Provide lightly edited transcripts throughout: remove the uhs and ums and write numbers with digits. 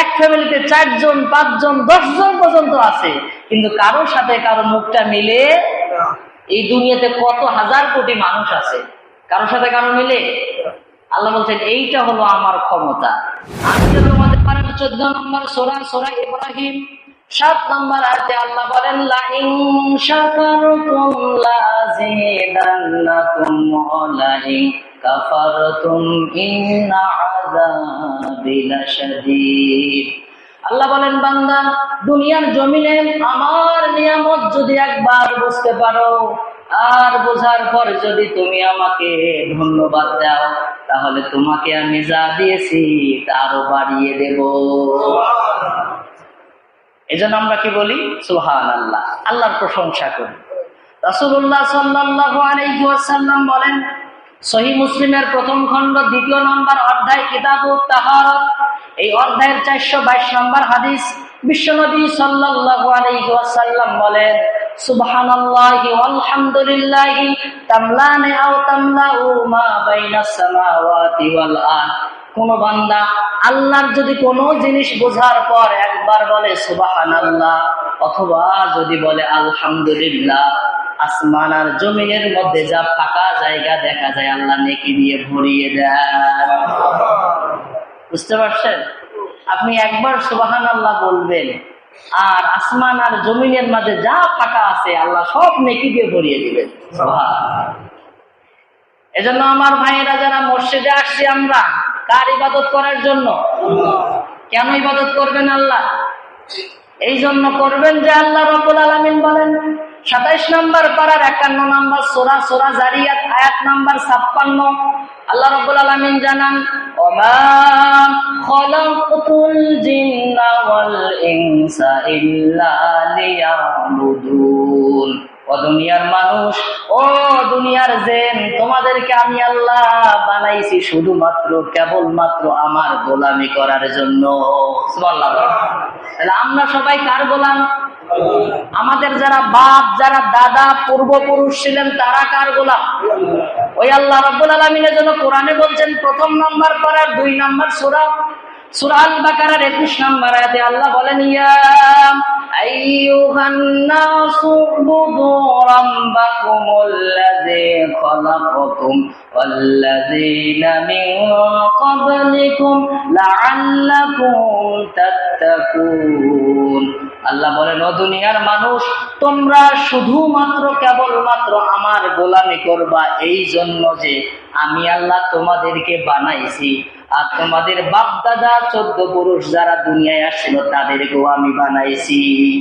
এক ফ্যামিলিতে 4 জন 5 জন 10 জন পর্যন্ত আছে, কিন্তু কারোর সাথে কারো মুখটা মিলে। এই দুনিয়াতে কত হাজার কোটি মানুষ আছে, কারোর সাথে কারো মিলে? আল্লাহ বলছেন এইটা হলো আমার ক্ষমতা। আমি যে তোমাদের পারেন 14 নম্বর সূরা, সূরা ইব্রাহিম 7 নম্বর আয়াতে আল্লাহ বলেন, লা ইন শাকারতুম লাযিদান্নাকুম ওয়া লা ইন কাফারতুম ইন্না আযাবি লাশাদীদ। আল্লাহ বলেন, বান্দা দুনিয়ার জমিনে আমার নিয়ামত যদি একবার বুঝতে পারো, আর বোঝার পর যদি তুমি আমাকে ধন্যবাদ দাও, তাহলে তোমাকে আমি যা দিয়েছি তারও বাড়িয়ে দেব। এজন্য আমরা কি বলি? সুবহানাল্লাহ, আল্লাহর প্রশংসা করি। রাসূলুল্লাহ সাল্লাল্লাহু আলাইহি ওয়াসাল্লাম বলেন, সহিহ মুসলিমের 1ম খণ্ড 2 নম্বর অধ্যায় কিতাবুত তাহারাত, এই অধ্যায়ের 422 নম্বর হাদিস, বিশ্বনবী সাল্লাল্লাহু আলাইহি ওয়াসাল্লাম বলেন, সুবহানাল্লাহি ওয়ালহামদুলিল্লাহি তামলানি আও তামলাউ মা বাইনাস সামাওয়াতি ওয়াল আরদ। কোন বান্দা আল্লাহর যদি কোনো জিনিস বোঝার পর একবার বলে সুবহানাল্লাহ, অথবা যদি বলে আলহামদুলিল্লাহ, আসমান আর জমিনের মধ্যে যা ফাঁকা জায়গা দেখা যায় আল্লাহ নেকি দিয়ে ভরিয়ে দেন। বুঝতে পারছেন? আপনি একবার সুবহানাল্লাহ বলবেন, আর আসমান আর জমিনের মাঝে যা ফাঁকা আছে আল্লাহ সব নেকি দিয়ে ভরিয়ে দিবেন। এজন্য আমার ভাইয়েরা, যারা মসজিদে আসছি আমরা কার ইবাদত করার জন্য? কেন ইবাদত করবেন? আল্লাহ এই জন্য করবেন যে আল্লাহ রাব্বুল আলামিন বলেন 27 নম্বর পারার 51 নম্বর সূরা, সূরা জারিয়াত আয়াত নম্বর 56, আল্লাহ রাব্বুল আলামিন জানান, ওমা খালাকতুল জিন্না ওয়াল ইনসা ইল্লা লিয়াবুদুন। ও দুনিয়ার মানুষ, ও দুনিয়ার জিন, তোমাদেরকে আমি আল্লাহ বানাইছি শুধুমাত্র কেবলমাত্র আমার গোলামি করার জন্য। সুবহানাল্লাহ। তাহলে আমরা সবাই কার গোলাম? আমাদের যারা বাপ, যারা দাদা, পূর্বপুরুষ ছিলেন তারা কার গোলাম? ওই আল্লাহ রাব্বুল আলামিনের জন্য কোরআনে বলছেন 1ম নম্বর পারার 2 নম্বর সূরা, সূরা আল বাকারার 21 নম্বর আয়াতে আল্লাহ বলেন, ইয়া আইয়ুহান নাসু উবুদু রাব্বাকুমুল্লাযী খালাকাকুম ওয়াল্লাযীনা মিন ক্বাবলিকুম লাআল্লাকুম তাত্তাকুন। আল্লাহ বলেন, ও দুনিয়ার মানুষ, তোমরা শুধুমাত্র কেবলমাত্র আমার গোলামি করবা এই জন্য যে আমি আল্লাহ তোমাদেরকে বানাইছি, আর তোমাদের বাপ দাদা 14 পুরুষ যারা দুনিয়ায় আসছিল তাদেরকেও আমি বানাইছি।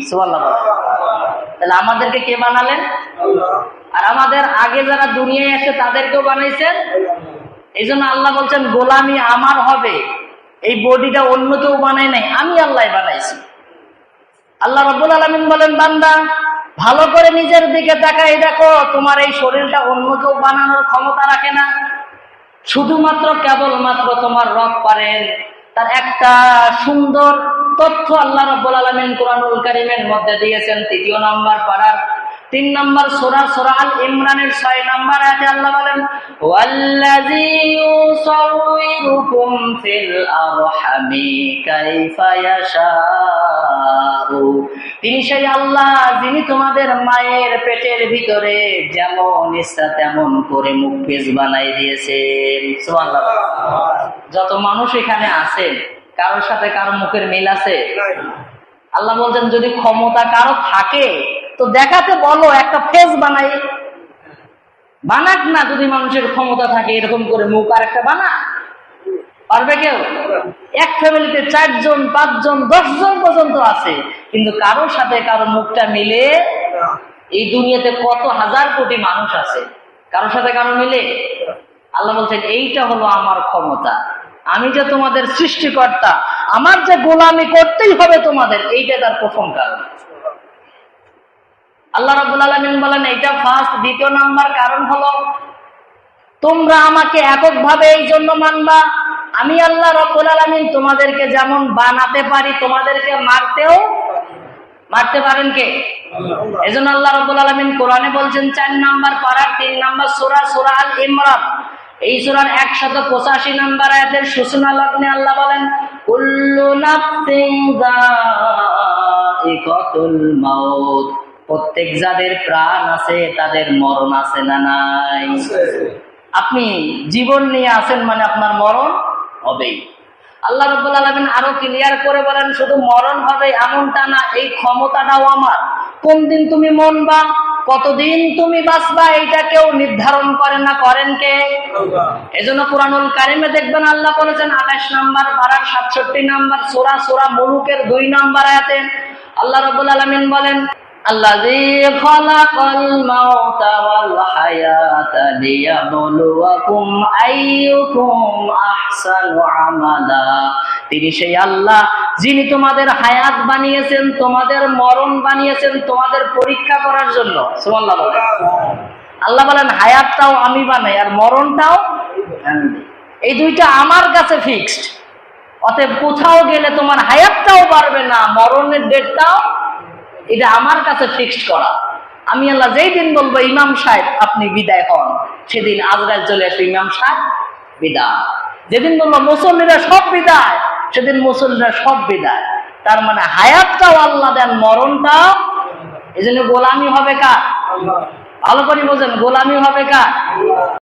সুবহানাল্লাহ। তাহলে আমাদেরকে কে বানালেন? আর আমাদের আগে যারা দুনিয়ায় আসে তাদেরকেও বানাইছেন। এই জন্য আল্লাহ বলছেন গোলামি আমার হবে, এই বডিটা অন্য কেউ বানায় নাই, আমি আল্লাহ বানাইছি। আল্লাহ রাব্বুল আলামিন বলেন, বান্দা ভালো করে নিজের দিকে তাকাই দেখো, তোমার এই শরীরটা অন্য কেউ বানানোর ক্ষমতা রাখে না, শুধুমাত্র কেবলমাত্র তোমার রব পারেন। তার একটা সুন্দর তথ্য আল্লাহ রাব্বুল আলামিন কুরআনুল কারীমের মধ্যে দিয়েছেন। 3 নম্বর পারার 3 নম্বর সূরা, সূরা আল ইমরানের 6 নম্বর আয়াতে আল্লাহ বলেন, ওয়াল্লাযী ইউসাউইরুকুম ফিল আরহামি কাইফা ইয়াশাউ। তিনি সেই আল্লাহ যিনি তোমাদের মায়ের পেটের ভিতরে যেমন ইচ্ছা তেমন করে মুখ পেজ বানাই দিয়েছেন। সুবহানাল্লাহ। যত মানুষ এখানে আছে কারোর সাথে কারো মুখের মিল আছে? আল্লাহ বলছেন যদি ক্ষমতা কারো থাকে তো দেখাতে বলো, একটা ফেস বানাই। বানাক না, যদি মানুষের ক্ষমতা থাকে এরকম করে মুখ আর একটা বানা, পারবে কেউ? এক ফ্যামিলিতে 4 জন 5 জন 10 জন পর্যন্ত আছে, কিন্তু কারোর সাথে কারো মুখটা মিলে। এই দুনিয়াতে কত হাজার কোটি মানুষ আছে, কারোর সাথে কারো মিলে? আল্লাহ বলছেন এইটা হলো আমার ক্ষমতা, আমি যে তোমাদের সৃষ্টিকর্তা, আমার যে গোলামি করতেই হবে তোমাদের, এইটা তার প্রথম কারণ। আল্লাহ রাব্বুল আলামিন বলেন এইটা ফার্স্ট। 2 নম্বর কারণ হলো তোমরা আমাকে এককভাবে এই জন্য মানবা, আমি আল্লাহ রাব্বুল আলামিন তোমাদেরকে যেমন বানাতে পারি তোমাদেরকে মারতে পারেন কে? এজন্য আল্লাহ রাব্বুল আলামিন কোরআনে বলছেন 4 নম্বর পারার 3 নম্বর সূরা, সূরা আল ইমরান, এই সূরার 185 নম্বর আয়াতের সূচনা লগ্নে আল্লাহ বলেন, কুল্লু নাফসিন যায়িকাতুল মাউত, প্রত্যেক যাদের প্রাণ আছে তাদের মরণ আছে না নাই? আপনি জীবন নিয়ে আছেন মানে আপনার মরণ হবেই। আল্লাহ রাব্বুল আলামিন আরো ক্লিয়ার করে বলেন, শুধু মরণ হবে এমনটা না, এই ক্ষমতাটাও আমার। কোন দিন তুমি মরবা, কতদিন তুমি বাঁচবা, এটা কেউ নির্ধারণ করে না, করেন কে? এজন্য কুরআনুল কারিমে দেখবেন আল্লাহ বলেছেন 28 নম্বর পারার 67 নম্বর সূরা মুলুকের 2 নম্বর আয়াতে আল্লাহ রাব্বুল আলামিন বলেন, আল্লাযী খালাকাল মাউতা ওয়াল হায়াতা লিয়াবলুয়াকুম আইয়ুকুম আহসানু আমালা। তিনি সেই আল্লাহ যিনি তোমাদের হায়াত বানিয়েছেন, তোমাদের মরণ বানিয়েছেন, তোমাদের পরীক্ষা করার জন্য। সুবহানাল্লাহ বলেন। আল্লাহ বলেন হায়াতটাও আমি বানাই আর মরণটাও আমি। এই দুইটা আমার কাছে ফিক্সড। অতএব কোথাও গেলে তোমার হায়াতটাও বাড়বে না, মরণের ডেটটাও এটা আমার কাছে ফিক্সড করা। আমি আল্লাহ যেই দিন বলবো ইমাম সাহেব আপনি বিদায় হন, সেদিন আজরাইল চলে আসবে, ইমাম সাহেব বিদায়। যেদিন বলবো মুসল্লিরা সব বিদায়, সেদিন মুসল্লিরা সব বিদায়। তার মানে হায়াতটাও আল্লাহ দেন, মরণটাও। এই জন্য গোলামি হবে কার? ভালো করে বোঝেন, গোলামি হবে কার?